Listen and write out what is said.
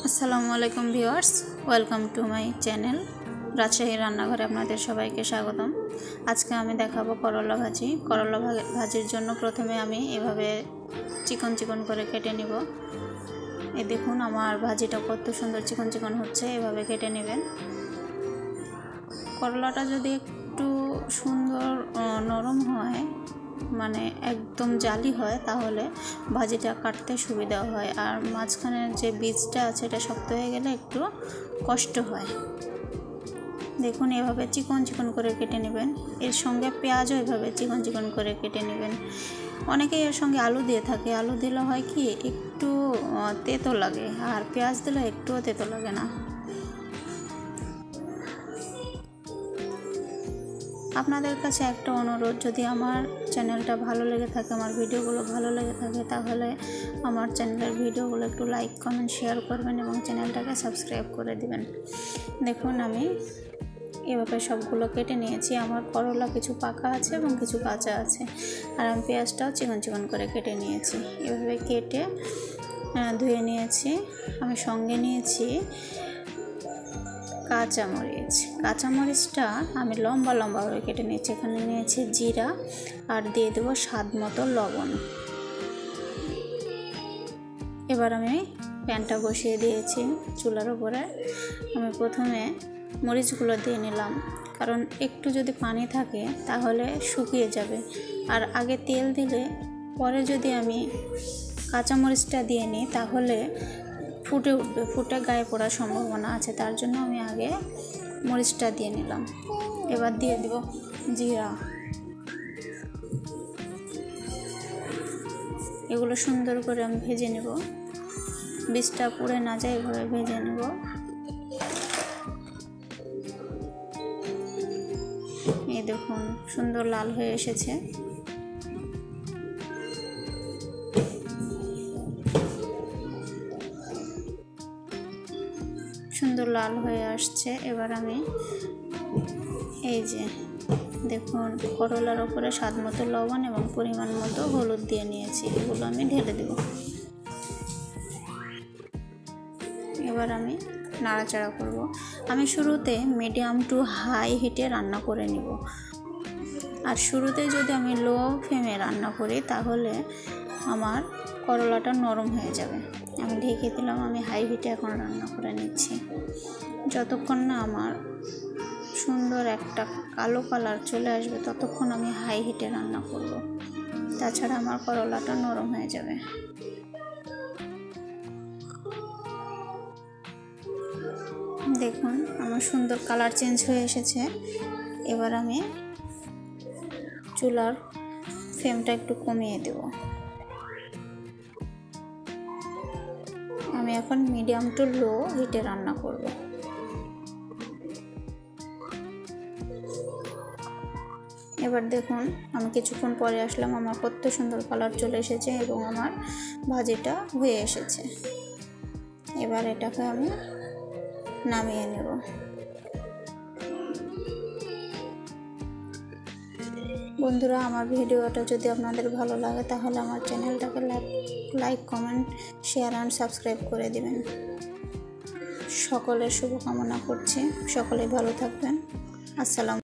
আসসালামু আলাইকুম viewers, welcome to my channel Rajshahi রান্নাঘরে আপনাদের সবাইকে স্বাগতম। আজকে আমি দেখাবো করলা ভাজি। করলা ভাজির জন্য প্রথমে আমি এভাবে চিকন চিকন করে কেটে নিব। এই দেখুন আমার ভাজিটা কত সুন্দর চিকন চিকন হচ্ছে, এভাবে কেটে নেবেন। করলাটা যদি একটু সুন্দর নরম হয়, মানে একদম জালি হয়, তাহলে ভাজিটা কাটতে সুবিধা হয়। আর মাঝখানের যে বীজটা আছে এটা শক্ত হয়ে গেলে একটু কষ্ট হয়। দেখুন এভাবে চিকন চিকন করে কেটে নেবেন। এর সঙ্গে পেঁয়াজও এভাবে চিকন চিকন করে কেটে নেবেন। অনেকেই এর সঙ্গে আলু দিয়ে থাকে, আলু দিলে হয় কি একটু তেতো লাগে, আর পেঁয়াজ দিলে একটুও তেতো লাগে না। আপনাদের কাছে একটা অনুরোধ, যদি আমার চ্যানেলটা ভালো লেগে থাকে, আমার ভিডিওগুলো ভালো লেগে থাকে, তাহলে আমার চ্যানেলের ভিডিওগুলো একটু লাইক কমেন্ট শেয়ার করবেন এবং চ্যানেলটাকে সাবস্ক্রাইব করে দিবেন। দেখুন আমি এভাবে সবগুলো কেটে নিয়েছি। আমার করলা কিছু পাকা আছে এবং কিছু কাঁচা আছে, আর আমি পেঁয়াজটাও চিকন চিকন করে কেটে নিয়েছি। এভাবে কেটে ধুয়ে নিয়েছি। আমি সঙ্গে নিয়েছি কাঁচামরিচটা আমি লম্বা লম্বাভাবে কেটে নিয়েছি। এখানে নিয়েছি জিরা, আর দিয়ে দেবো স্বাদ মতো লবণ। এবার আমি প্যানটা বসিয়ে দিয়েছি চুলার উপরে। আমি প্রথমে মরিচগুলো দিয়ে নিলাম, কারণ একটু যদি পানি থাকে তাহলে শুকিয়ে যাবে, আর আগে তেল দিলে পরে যদি আমি কাঁচামরিচটা দিয়ে নিই তাহলে ফুটে উঠবে, ফুটে গায়ে পড়ার সম্ভাবনা আছে। তার জন্য আমি আগে মরিচটা দিয়ে নিলাম। এবার দিয়ে দেব জিরা। এগুলো সুন্দর করে আমি ভেজে নেব, বীজটা পুড়ে না যায় এভাবে ভেজে নেব। এই দেখুন সুন্দর লাল হয়ে এসেছে। সুন্দর লাল হয়ে আসছে। এবার আমি এই যে দেখুন করলার উপরে স্বাদ মতো লবণ এবং পরিমাণ মতো হলুদ দিয়ে নিয়েছি, এগুলো আমি ঢেলে দেব। এবার আমি নাড়াচাড়া করব। আমি শুরুতে মিডিয়াম টু হাই হিটে রান্না করে নিব, আর শুরুতে যদি আমি লো ফ্লেমে রান্না করি তাহলে আমার করলাটা নরম হয়ে যাবে। আমি ঢেকে দিলাম, আমি হাই হিটে এখন রান্না করে নিচ্ছি। যতক্ষণ না আমার সুন্দর একটা কালো কালার চলে আসবে ততক্ষণ আমি হাই হিটে রান্না করব, তাছাড়া আমার করলাটা নরম হয়ে যাবে। দেখুন আমার সুন্দর কালার চেঞ্জ হয়ে এসেছে। এবার আমি চুলার ফ্লেমটা একটু কমিয়ে দেব। আমি এখন মিডিয়াম টু লো হিটে রান্না করব। এবার দেখুন আমি কিছুক্ষণ পরে আসলাম, আমার কত সুন্দর কালার চলে এসেছে এবং আমার ভাজিটা হয়ে এসেছে। এবার এটাকে আমি নামিয়ে নেব। বন্ধুরা, আমার ভিডিওটা যদি আপনাদের ভালো লাগে তাহলে আমার চ্যানেলটাকে like comment share and subscribe করে দিবেন। সকলের শুভকামনা করছি, সকলে ভালো থাকবেন। আসসালাম।